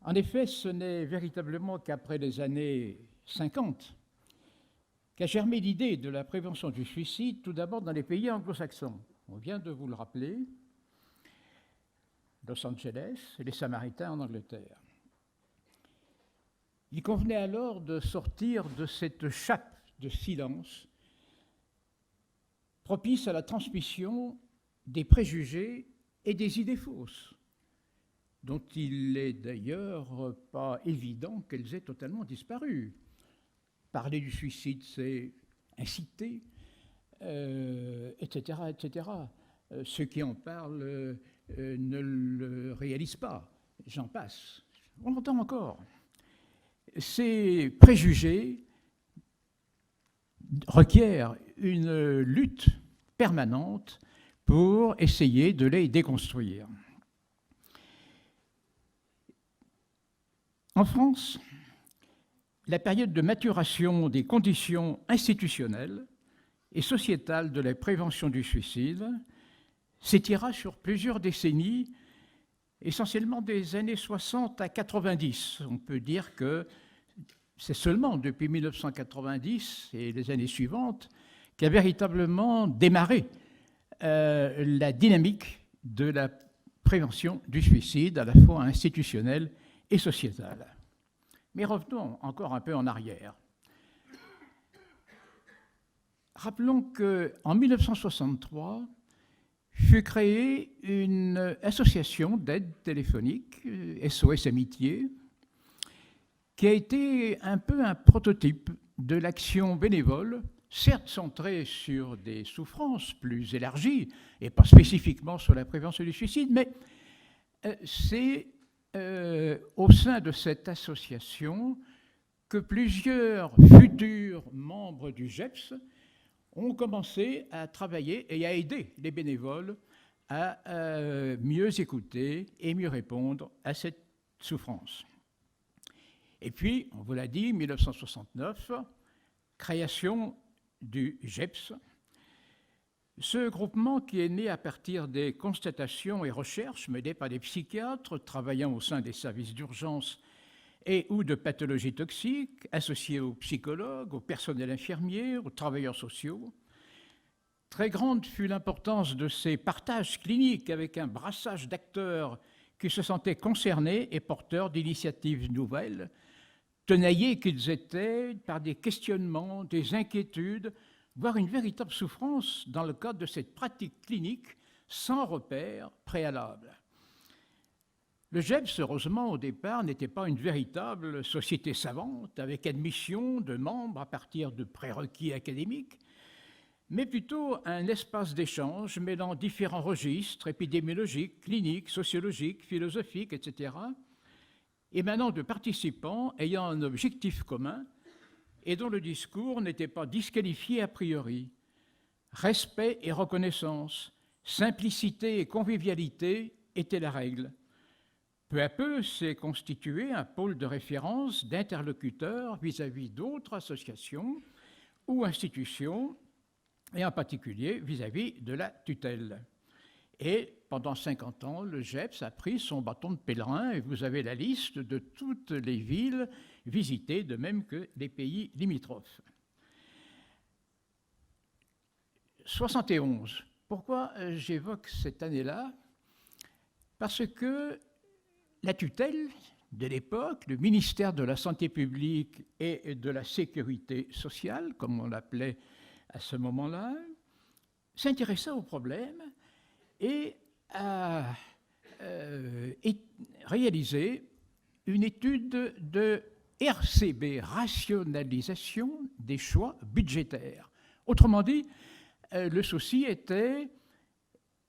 En effet, ce n'est véritablement qu'après les années 50 qu'a germé l'idée de la prévention du suicide, tout d'abord dans les pays anglo-saxons. On vient de vous le rappeler, Los Angeles et les Samaritains en Angleterre. Il convenait alors de sortir de cette chape de silence propice à la transmission des préjugés et des idées fausses, dont il n'est d'ailleurs pas évident qu'elles aient totalement disparu. Parler du suicide, c'est inciter, etc., etc. Ceux qui en parlent ne le réalisent pas. J'en passe. On l'entend encore. Ces préjugés requièrent une lutte permanente pour essayer de les déconstruire. En France, la période de maturation des conditions institutionnelles et sociétales de la prévention du suicide s'étira sur plusieurs décennies, essentiellement des années 60 à 90. On peut dire que c'est seulement depuis 1990 et les années suivantes qu'a véritablement démarré la dynamique de la prévention du suicide, à la fois institutionnelle et sociétale. Mais revenons encore un peu en arrière. Rappelons qu'en 1963 fut créée une association d'aide téléphonique, SOS Amitié, qui a été un peu un prototype de l'action bénévole, certes centrée sur des souffrances plus élargies et pas spécifiquement sur la prévention du suicide, mais c'est au sein de cette association que plusieurs futurs membres du GEPS ont commencé à travailler et à aider les bénévoles à mieux écouter et mieux répondre à cette souffrance. Et puis, on vous l'a dit, 1969, création du GEPS. Ce groupement, qui est né à partir des constatations et recherches menées par des psychiatres travaillant au sein des services d'urgence et ou de pathologies toxiques, associés aux psychologues, au personnel infirmier, aux travailleurs sociaux. Très grande fut l'importance de ces partages cliniques avec un brassage d'acteurs qui se sentaient concernés et porteurs d'initiatives nouvelles, tenaillés qu'ils étaient par des questionnements, des inquiétudes, voire une véritable souffrance dans le cadre de cette pratique clinique sans repère préalable. Le GEPS, heureusement, au départ, n'était pas une véritable société savante avec admission de membres à partir de prérequis académiques, mais plutôt un espace d'échange mêlant différents registres épidémiologiques, cliniques, sociologiques, philosophiques, etc., émanant de participants ayant un objectif commun et dont le discours n'était pas disqualifié a priori. Respect et reconnaissance, simplicité et convivialité étaient la règle. Peu à peu s'est constitué un pôle de référence d'interlocuteurs vis-à-vis d'autres associations ou institutions, et en particulier vis-à-vis de la tutelle. Et pendant 50 ans, le GEPS a pris son bâton de pèlerin, et vous avez la liste de toutes les villes visitées, de même que les pays limitrophes. 71. Pourquoi j'évoque cette année-là? Parce que la tutelle de l'époque, le ministère de la Santé publique et de la Sécurité sociale, comme on l'appelait à ce moment-là, s'intéressa au problème et a réalisé une étude de RCB, rationalisation des choix budgétaires. Autrement dit, le souci était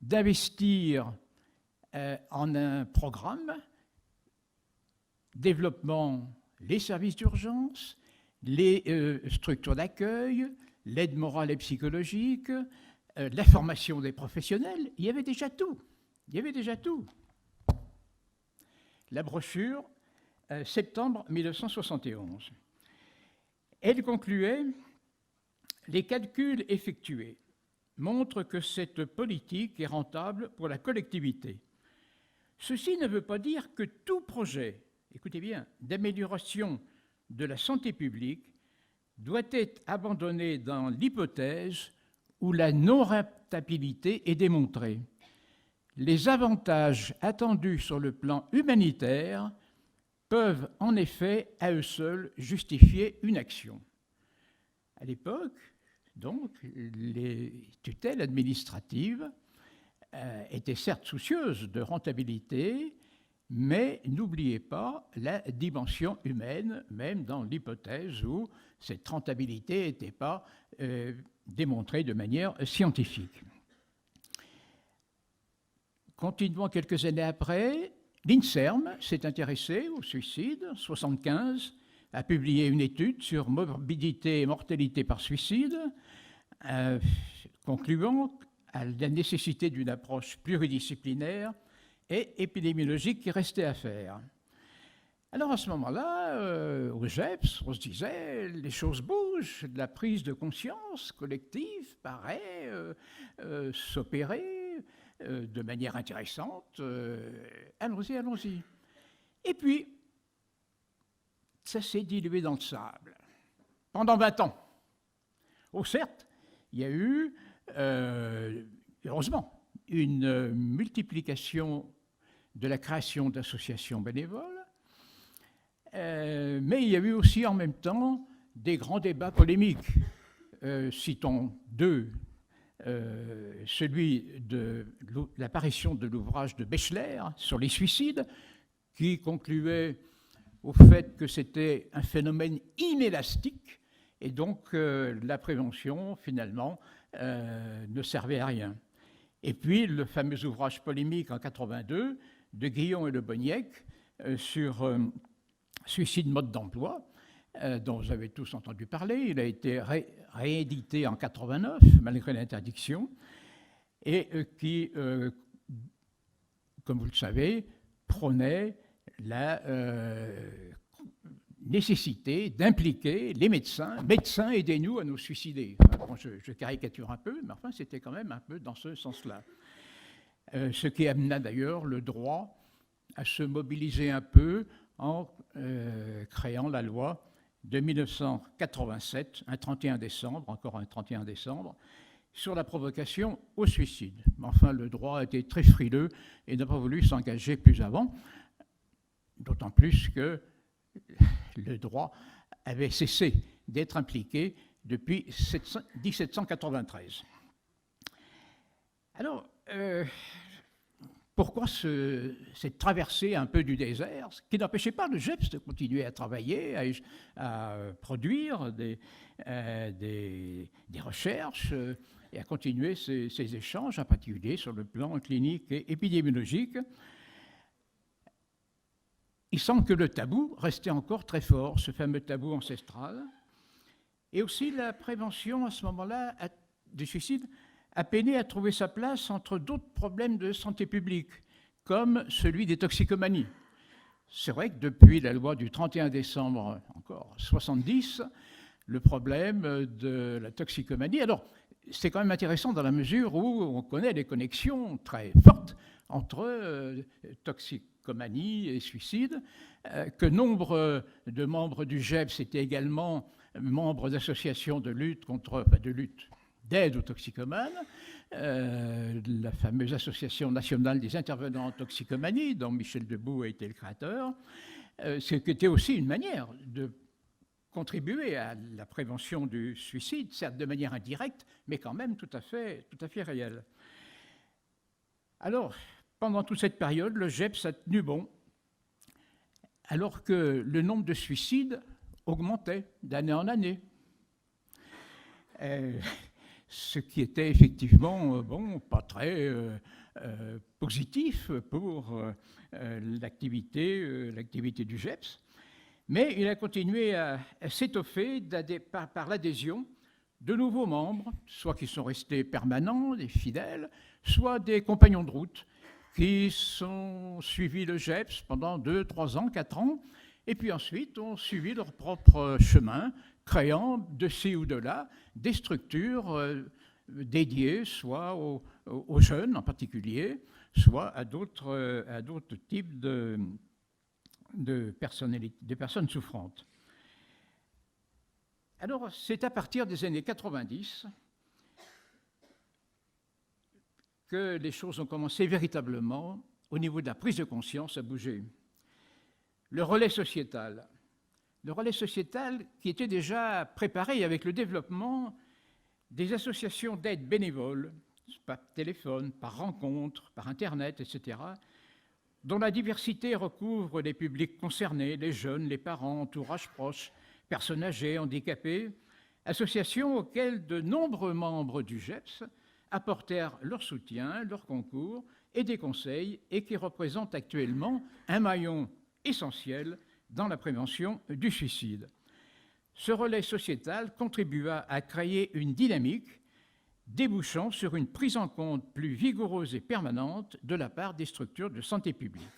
d'investir en un programme développant les services d'urgence, les structures d'accueil, l'aide morale et psychologique, la formation des professionnels. Il y avait déjà tout. Il y avait déjà tout. La brochure, septembre 1971. Elle concluait « Les calculs effectués montrent que cette politique est rentable pour la collectivité. Ceci ne veut pas dire que tout projet écoutez bien, d'amélioration de la santé publique doit être abandonnée dans l'hypothèse où la non-rentabilité est démontrée. Les avantages attendus sur le plan humanitaire peuvent en effet à eux seuls justifier une action. À l'époque, donc, les tutelles administratives étaient certes soucieuses de rentabilité, mais n'oubliez pas la dimension humaine, même dans l'hypothèse où cette rentabilité n'était pas démontrée de manière scientifique. Continuons quelques années après, l'INSERM s'est intéressé au suicide. En 1975, a publié une étude sur morbidité et mortalité par suicide, concluant à la nécessité d'une approche pluridisciplinaire et épidémiologique qui restait à faire. Alors à ce moment-là, au GEPS, on se disait, les choses bougent, la prise de conscience collective paraît s'opérer de manière intéressante. Allons-y, allons-y. Et puis, ça s'est dilué dans le sable pendant 20 ans. Oh, certes, il y a eu, heureusement, une multiplication de la création d'associations bénévoles, mais il y a eu aussi en même temps des grands débats polémiques. Citons deux. Celui de l'apparition de l'ouvrage de Bechler sur les suicides, qui concluait au fait que c'était un phénomène inélastique et donc la prévention, finalement, ne servait à rien. Et puis le fameux ouvrage polémique en 1982 de Guillon et Le Boniec sur suicide mode d'emploi, dont vous avez tous entendu parler. Il a été réédité en 1989, malgré l'interdiction, et qui, comme vous le savez, prônait la nécessité d'impliquer les médecins. Médecins, aidez-nous à nous suicider. Enfin, bon, je caricature un peu, mais enfin, c'était quand même un peu dans ce sens-là. Ce qui amena d'ailleurs le droit à se mobiliser un peu en créant la loi de 1987, un 31 décembre, encore un 31 décembre, sur la provocation au suicide. Mais enfin, le droit a été très frileux et n'a pas voulu s'engager plus avant, d'autant plus que le droit avait cessé d'être impliqué depuis 1793. Alors, pourquoi cette traversée un peu du désert, ce qui n'empêchait pas le GEPS de continuer à travailler, à produire des recherches et à continuer ces échanges, en particulier sur le plan clinique et épidémiologique. Il semble que le tabou restait encore très fort, ce fameux tabou ancestral. Et aussi la prévention, à ce moment-là, du suicide, a peiné à trouver sa place entre d'autres problèmes de santé publique, comme celui des toxicomanies. C'est vrai que depuis la loi du 31 décembre, encore 70, le problème de la toxicomanie, alors c'est quand même intéressant dans la mesure où on connaît les connexions très fortes entre toxicomanie et suicide, que nombre de membres du GEPS étaient également membres d'associations de lutte d'aide aux toxicomanes, la fameuse Association nationale des intervenants en toxicomanie, dont Michel Debout a été le créateur, ce qui était aussi une manière de contribuer à la prévention du suicide, certes de manière indirecte, mais quand même tout à fait réelle. Alors, pendant toute cette période, le GEPS a tenu bon, alors que le nombre de suicides augmentait d'année en année. Ce qui était effectivement pas très positif pour l'activité du GEPS. Mais il a continué à s'étoffer par l'adhésion de nouveaux membres, soit qui sont restés permanents, des fidèles, soit des compagnons de route qui ont suivi le GEPS pendant 2, 3 ans, 4 ans, et puis ensuite ont suivi leur propre chemin, créant de ci ou de là des structures dédiées soit aux jeunes en particulier, soit à d'autres types de personnes souffrantes. Alors, c'est à partir des années 90 que les choses ont commencé véritablement, au niveau de la prise de conscience, à bouger. Le relais sociétal qui était déjà préparé avec le développement des associations d'aide bénévoles, par téléphone, par rencontre, par Internet, etc., dont la diversité recouvre les publics concernés, les jeunes, les parents, entourage proche, personnes âgées, handicapées, associations auxquelles de nombreux membres du GEPS apportèrent leur soutien, leur concours et des conseils, et qui représentent actuellement un maillon essentiel dans la prévention du suicide. Ce relais sociétal contribua à créer une dynamique débouchant sur une prise en compte plus vigoureuse et permanente de la part des structures de santé publique.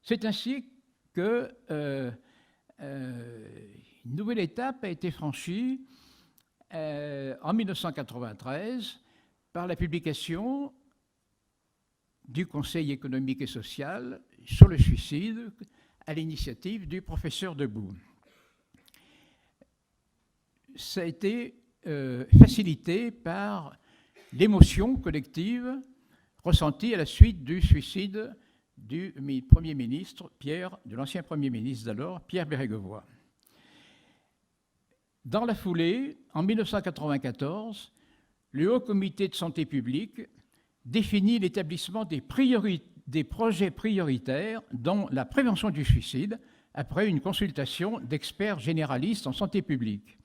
C'est ainsi que une nouvelle étape a été franchie en 1993 par la publication du Conseil économique et social sur le suicide à l'initiative du professeur Debout. Ça a été facilité par l'émotion collective ressentie à la suite du suicide du Premier ministre, de l'ancien Premier ministre d'alors, Pierre Bérégovoy. Dans la foulée, en 1994, le Haut Comité de santé publique définit l'établissement des projets prioritaires dans la prévention du suicide après une consultation d'experts généralistes en santé publique.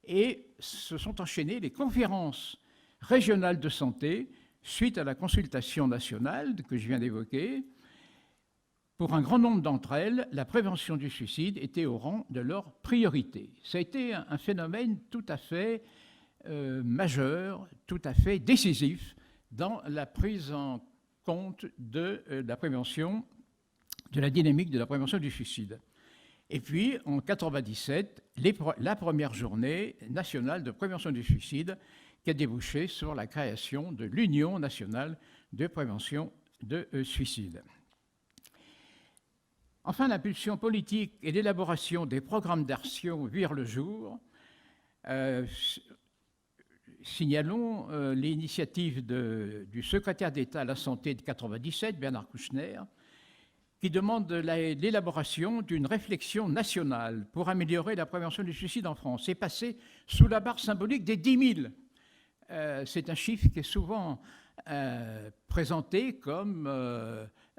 Et se sont enchaînées les conférences régionales de santé suite à la consultation nationale que je viens d'évoquer. Pour un grand nombre d'entre elles, la prévention du suicide était au rang de leur priorité. Ça a été un phénomène tout à fait majeur, tout à fait décisif dans la prise en compte de la prévention, de la dynamique de la prévention du suicide. Et puis, en 1997, la première journée nationale de prévention du suicide qui a débouché sur la création de l'Union nationale de prévention de suicide. Enfin, l'impulsion politique et l'élaboration des programmes d'action virent le jour. Signalons l'initiative du secrétaire d'État à la Santé de 1997, Bernard Kouchner, qui demande l'élaboration d'une réflexion nationale pour améliorer la prévention du suicide en France. C'est passé sous la barre symbolique des 10 000. C'est un chiffre qui est souvent présenté comme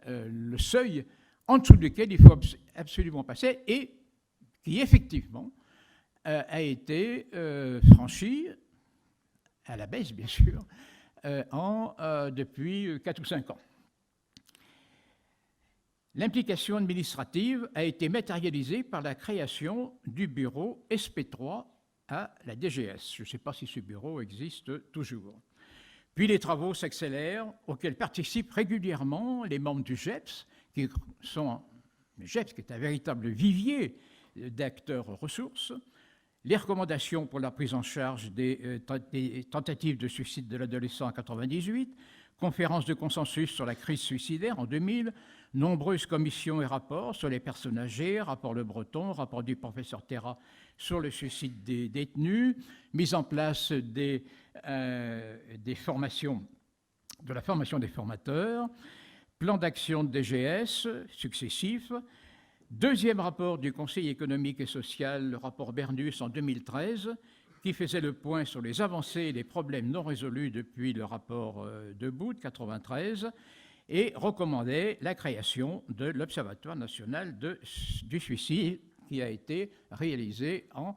le seuil en dessous duquel il faut absolument passer et qui effectivement a été franchi, à la baisse bien sûr, depuis 4 ou 5 ans. L'implication administrative a été matérialisée par la création du bureau SP3 à la DGS. Je ne sais pas si ce bureau existe toujours. Puis les travaux s'accélèrent, auxquels participent régulièrement les membres du GEPS, le GEPS qui est un véritable vivier d'acteurs ressources, les recommandations pour la prise en charge des tentatives de suicide de l'adolescent en 1998, conférence de consensus sur la crise suicidaire en 2000, nombreuses commissions et rapports sur les personnes âgées, rapport Le Breton, rapport du professeur Terra sur le suicide des détenus, mise en place des formations, de la formation des formateurs, plan d'action de DGS successifs, deuxième rapport du Conseil économique et social, le rapport Bernus en 2013, qui faisait le point sur les avancées et les problèmes non résolus depuis le rapport Debout de 1993 et recommandait la création de l'Observatoire national du suicide qui a été réalisé en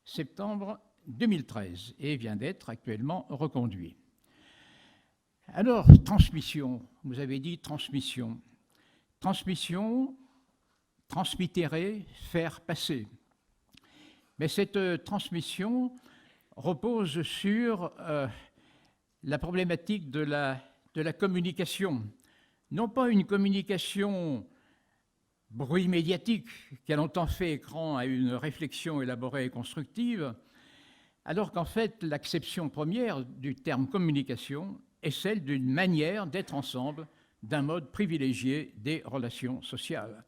septembre 2013 et vient d'être actuellement reconduit. Alors, transmission, vous avez dit transmission. Transmission, transmittere, faire passer. Mais cette transmission repose sur la problématique de la communication. Non pas une communication bruit médiatique qui a longtemps fait écran à une réflexion élaborée et constructive, alors qu'en fait l'acception première du terme communication est celle d'une manière d'être ensemble d'un mode privilégié des relations sociales.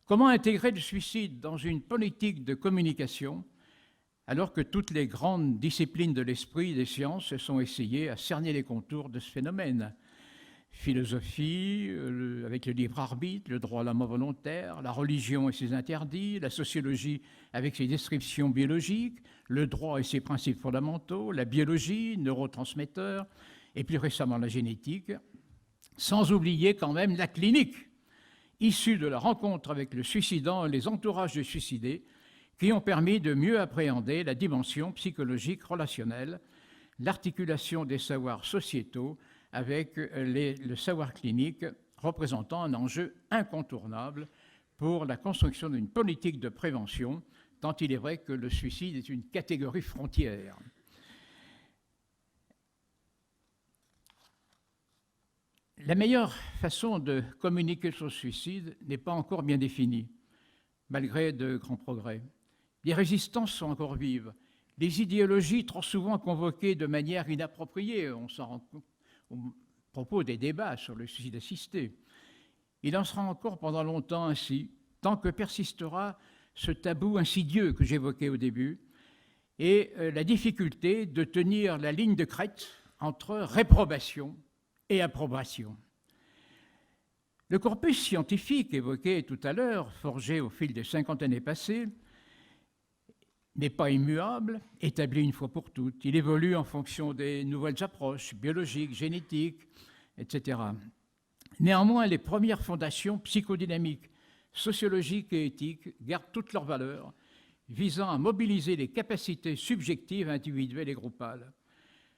Comment intégrer le suicide dans une politique de communication alors que toutes les grandes disciplines de l'esprit et des sciences se sont essayées à cerner les contours de ce phénomène? Philosophie, avec le libre arbitre, le droit à la mort volontaire, la religion et ses interdits, la sociologie avec ses descriptions biologiques, le droit et ses principes fondamentaux, la biologie, neurotransmetteurs, et plus récemment la génétique, sans oublier quand même la clinique, issue de la rencontre avec le suicidant et les entourages du suicidé, qui ont permis de mieux appréhender la dimension psychologique relationnelle, l'articulation des savoirs sociétaux avec le savoir clinique représentant un enjeu incontournable pour la construction d'une politique de prévention, tant il est vrai que le suicide est une catégorie frontière. La meilleure façon de communiquer sur le suicide n'est pas encore bien définie, malgré de grands progrès. Les résistances sont encore vives. Les idéologies, trop souvent convoquées de manière inappropriée, on s'en rend compte au propos des débats sur le suicide assisté. Il en sera encore pendant longtemps ainsi, tant que persistera ce tabou insidieux que j'évoquais au début et la difficulté de tenir la ligne de crête entre réprobation et approbation. Le corpus scientifique évoqué tout à l'heure, forgé au fil des 50 années passées, n'est pas immuable, établi une fois pour toutes. Il évolue en fonction des nouvelles approches biologiques, génétiques, etc. Néanmoins, les premières fondations psychodynamiques, sociologiques et éthiques gardent toutes leurs valeurs, visant à mobiliser les capacités subjectives, individuelles et groupales.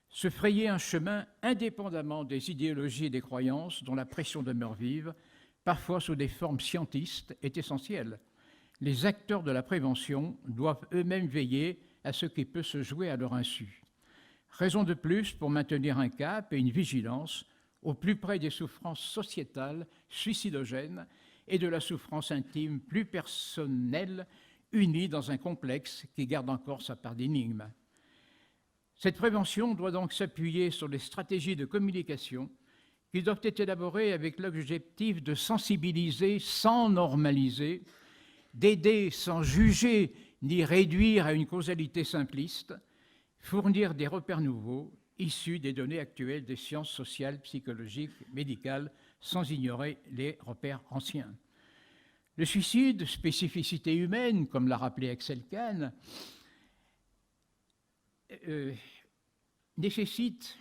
Se frayer un chemin indépendamment des idéologies et des croyances dont la pression demeure vive, parfois sous des formes scientistes, est essentiel. Les acteurs de la prévention doivent eux-mêmes veiller à ce qui peut se jouer à leur insu. Raison de plus pour maintenir un cap et une vigilance au plus près des souffrances sociétales suicidogènes et de la souffrance intime plus personnelle, unie dans un complexe qui garde encore sa part d'énigme. Cette prévention doit donc s'appuyer sur les stratégies de communication qui doivent être élaborées avec l'objectif de sensibiliser sans normaliser, d'aider sans juger ni réduire à une causalité simpliste, fournir des repères nouveaux issus des données actuelles des sciences sociales, psychologiques, médicales, sans ignorer les repères anciens. Le suicide, spécificité humaine, comme l'a rappelé Axel Kahn, nécessite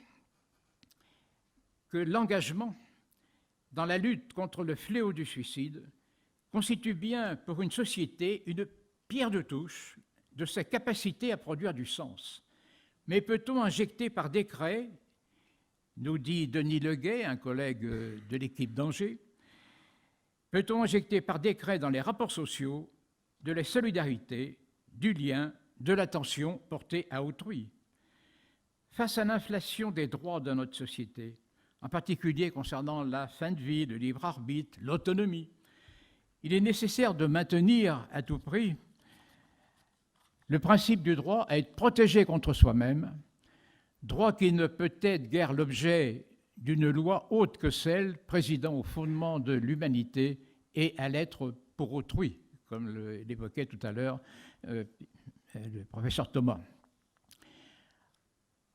que l'engagement dans la lutte contre le fléau du suicide constitue bien pour une société une pierre de touche de sa capacité à produire du sens. Mais peut-on injecter par décret, nous dit Denis Leguet, un collègue de l'équipe d'Angers, peut-on injecter par décret dans les rapports sociaux de la solidarité, du lien, de l'attention portée à autrui? Face à l'inflation des droits de notre société, en particulier concernant la fin de vie, le libre arbitre, l'autonomie, il est nécessaire de maintenir à tout prix le principe du droit à être protégé contre soi-même, droit qui ne peut être guère l'objet d'une loi autre que celle présidant au fondement de l'humanité et à l'être pour autrui, comme l'évoquait tout à l'heure le professeur Thomas.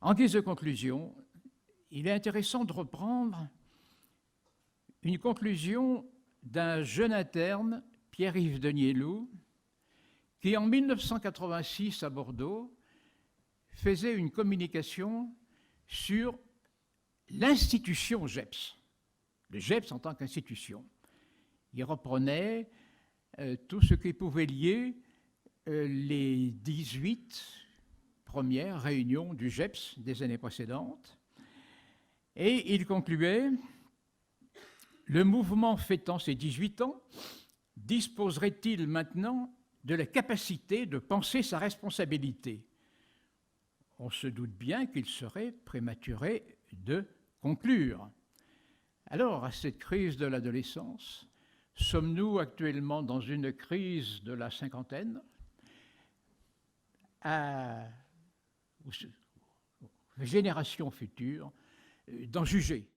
En guise de conclusion, il est intéressant de reprendre une conclusion d'un jeune interne, Pierre-Yves Denielou, qui en 1986 à Bordeaux faisait une communication sur l'institution GEPS, le GEPS en tant qu'institution. Il reprenait tout ce qui pouvait lier les 18 premières réunions du GEPS des années précédentes, et il concluait: le mouvement fêtant ses 18 ans disposerait-il maintenant de la capacité de penser sa responsabilité? On se doute bien qu'il serait prématuré de conclure. Alors, à cette crise de l'adolescence, sommes-nous actuellement dans une crise de la cinquantaine? Aux générations futures d'en juger.